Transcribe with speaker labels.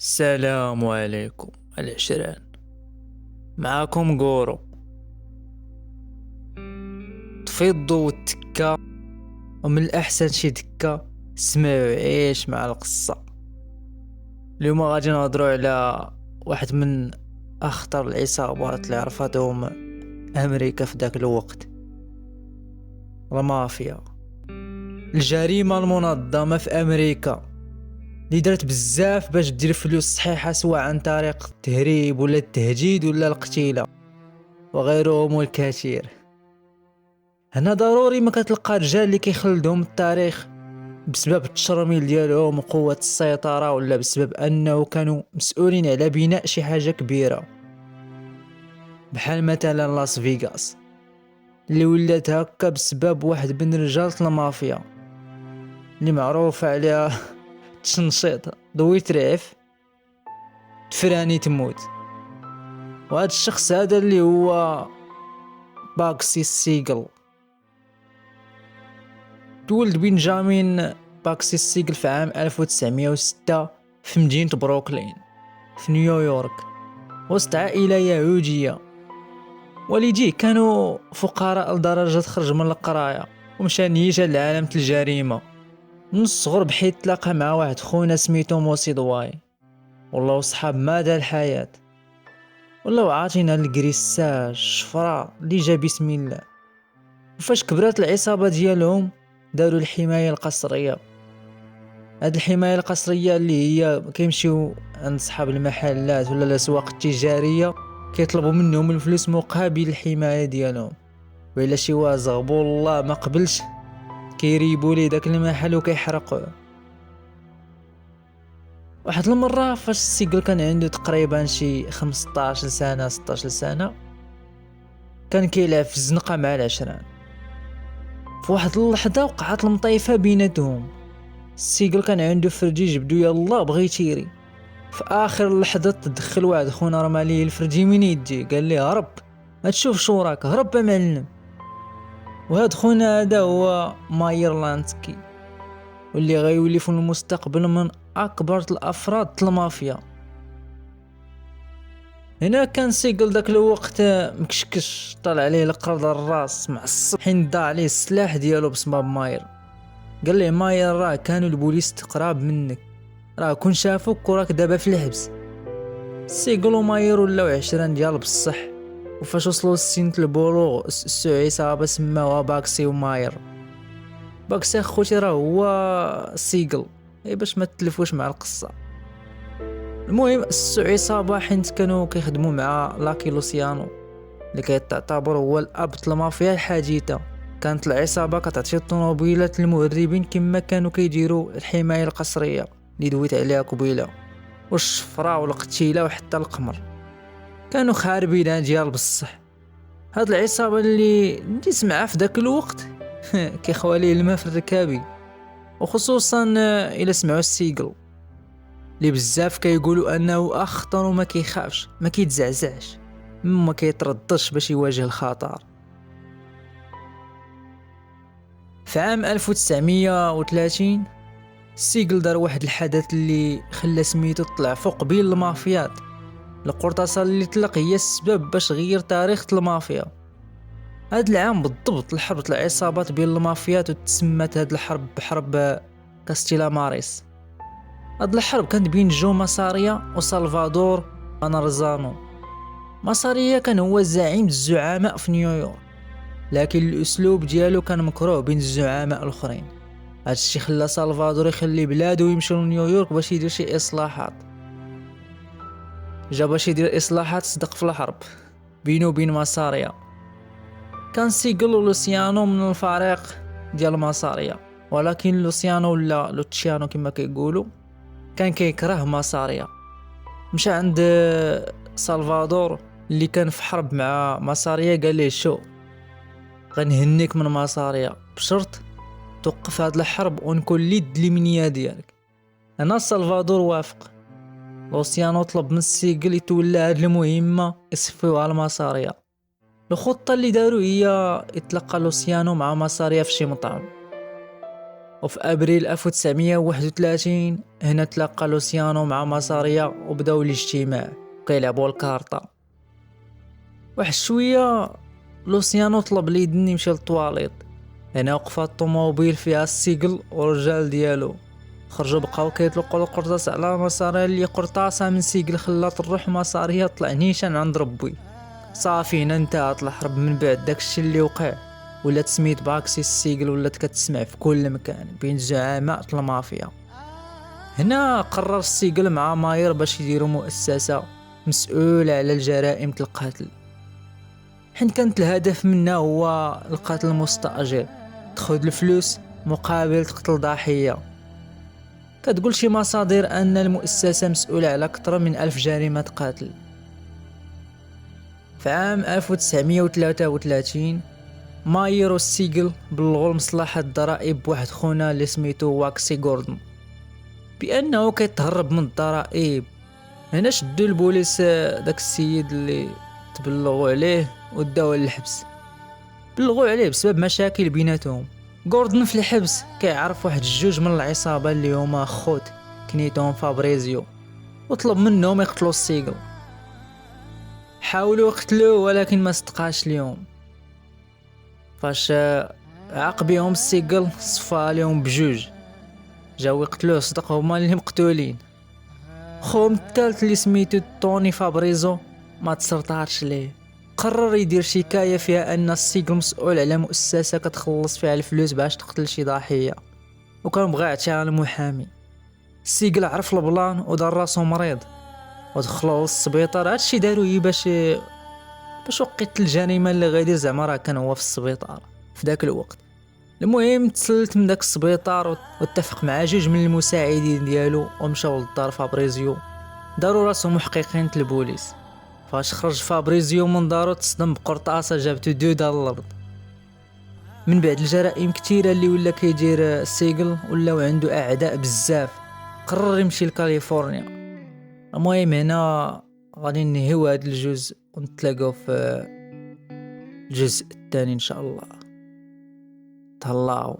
Speaker 1: السلام عليكم العشران. معاكم قورو. طفي الضو والتكة، ومن الأحسن شي دكة سمعوا عيش مع القصة. اليوم غادي نهضروا على واحد من أخطر العصابات اللي عرفتهم أمريكا في داك الوقت، المافيا، الجريمة المنظمة في أمريكا اللي درت بزاف باش دير فلوس صحيحة، سواء عن طريق التهريب ولا التهجيد ولا القتيلة وغيرهم الكثير. هنا ضروري ما كتلقى رجال اللي كيخلدهم التاريخ بسبب التشرميل ديالهم وقوة السيطرة، ولا بسبب أنه كانوا مسؤولين على بناء شي حاجة كبيرة، بحال مثلا لاس فيغاس اللي ولات هكا بسبب واحد من رجالة المافيا اللي معروف عليها تشنشيط ضوي ترعف تفراني تموت. وهذا الشخص هذا اللي هو باكسي سيغل. تولد بنجامين باكسي سيغل في عام 1906 في مدينة بروكلين في نيويورك، وسط عائلة يهودية. والديه كانوا فقراء لدرجة خرج من القراية ومشى نيجا لعالم الجريمة من الصغر، بحيث تلاقى مع واحد خونا سميتو موسي دواي، والله صحاب مدى الحياة، والله عاطينا الكريساج الشفرة اللي جا بسم الله. وفاش كبرت العصابة ديالهم داروا الحماية القسرية. هاد الحماية القسرية اللي هي كيمشيو عند صحاب المحلات ولا الأسواق التجارية كيطلبوا منهم الفلوس مقابل الحماية ديالهم، وإلا شي واحد زغبو الله ما قبلش كيريبوا ليه داك المحل وكيحرقوه. واحد المرة فاش السيقل كان عنده تقريبا شي 15 سنة 16 سنة، كان كيلعب في الزنقة مع العشران. في واحد اللحظة وقعت المطيفة بيناتهم. السيقل كان عنده فرجي جبدو يلا بغي تيري، في اخر اللحظة تدخل واحد خونا رمالي الفرجي من يدي، قال لي هرب ما تشوف شو راك، هرب يا معلم. وهاد خونا هذا هو ماير لانسكي، واللي غيولي في المستقبل من اكبر الافراد المافيا. هنا كان سيقل داك الوقت مكشكش، طلع عليه القرض الراس معصب حين ضاع عليه السلاح ديالو بسبب ماير. قال لي ماير راه كانوا البوليس تقراب منك، راه كون شافوك وراك دابا في الحبس. سيقل وماير ولاو عشران ديال بصح، وفاش وصلوا لسنة البلوغ سو عصابة سماوها باكسي وماير. باكسي اخوتي راه هو سيقل، باش ما تلفوش مع القصة. المهم السو عصابة حيت كانوا كيخدموا مع لاكي لوسيانو اللي كيعتبر هو الاب المافيا الحديثة. كانت العصابة كتعطي الطوموبيلات للمهربين كما كانوا كيديروا الحماية القسرية اللي دويت عليها قبيله، والشفرة والقتيلة وحتى القمر. كانوا خاربين ديال بصح. هاد العصابة اللي سمعها في داك الوقت كيخوالي الماء في الركابي، وخصوصا الى سمعوا السيقل اللي بزاف كيقولوا انه اخطر وما كيخافش ما كيتزعزعش ما كيتردش باش يواجه الخطر. في عام 1930 سيقل دار واحد الحدث اللي خلى سميتو طلع فوق بين المافيات. القرطاسة اللي طلق هي السبب باش غير تاريخ المافيا. هاد العام بالضبط الحرب العصابات بين المافيات، وتسمت هاد الحرب بحرب كاستيلا ماريس. هاد الحرب كانت بين جو ماساريا وسالفادور انارزانو. ماساريا كان هو زعيم الزعماء في نيويورك، لكن الاسلوب ديالو كان مكروه بين الزعماء الاخرين. هاد الشي خلى سالفادور يخلي بلادو ويمشي لنيويورك باش يدير شي اصلاحات. جا باش يدير اصلاحات صدق في الحرب بينو وبين ماساريا. كان سيقل ولوسيانو من الفريق ديال ماساريا، ولكن لوسيانو ولا لوتشيانو كما كيقولوا كان كيكره ماساريا. مشى عند سالفادور اللي كان في حرب مع ماساريا، قال ليه شو غنهنيك من ماساريا بشرط توقف هاد الحرب ونكون ليد اليمنية ديالك. انا سالفادور وافق. لوسيانو طلب من السيقل يتولى هاد المهمة يصفيوها لماساريا. الخطة اللي داروا هي يتلقى لوسيانو مع ماساريا في شي مطعم، وفي ابريل 1931 هنا تلاقى لوسيانو مع ماساريا وبداو الاجتماع كيلعبوا الكارطة. واحد شويه لوسيانو طلب ليدني يمشي للطواليط. هنا وقفات الطوموبيل فيها السيجل والرجال ديالو خرجوا بقاو كيطلقوا القرطاس على ماساريا اللي قرطاسه من سيجل خلات الروح ماساريا طلع نيشان عند ربي. صافي هنا انتهت الحرب. من بعد داكشي اللي وقع ولات سميت باكسي السيجل ولات كتسمع في كل مكان بين زعماء المافيا. هنا قرر السيجل مع ماير باش يديروا مؤسسة مسؤولة على الجرائم القتل، حين كانت الهدف منها هو القتل المستأجر، تاخذ الفلوس مقابل تقتل ضحية. كتقول شي مصادر أن المؤسسة مسؤولة على أكثر من 1000 جريمة قتل. في عام 1933 ماير والسيجل بلغوا لمصلحة الضرائب بواحد خونا اللي سميتو واكسي غوردن بأنه كيتهرب من الضرائب. هنا شدوا البوليس داك السيد اللي تبلغوا عليه وداوه للحبس. بلغوا عليه بسبب مشاكل بيناتهم. غوردن في الحبس كيعرف واحد الجوج من العصابة اللي هما خوت كنيتهم فابريزيو وطلب منهم يقتلوا السيجل. حاولوا يقتلوه ولكن ما صدقاش اليوم. فاش عاقبيهم السيجل صفى عليهم بجوج، جاو يقتلوه صدق هما اللي مقتولين. خوهم الثالث اللي سميتو توني فابريزو ما تسرطارش ليه، قرر يدير شكاية فيها ان السيجل مسؤول على مؤسسة كتخلص فيها الفلوس باش تقتل شي ضحية، وكان بغى يعطيها المحامي. السيجل عرف البلان ودار راسو مريض ودخلوه للسبيطار. هادشي داروه باش وقت الجريمة اللي غيدير زعما راه كان هو في السبيطار في داك الوقت. المهم تسلت من داك السبيطار واتفق مع جوج من المساعدين ديالو ومشاو للدار فابريزيو، داروا راسهم محققين البوليس. فاش خرج فابريزيو من دارو تصدم بقرطاسة جابتو دودة للارض. من بعد الجرائم كتيرة اللي ولا كيدير السيجل ولاو عنده اعداء بزاف، قرر يمشي لكاليفورنيا. المهم هنا غادي ننهيو هاد الجزء ونتلاقاو في الجزء الثاني ان شاء الله. تهلاو.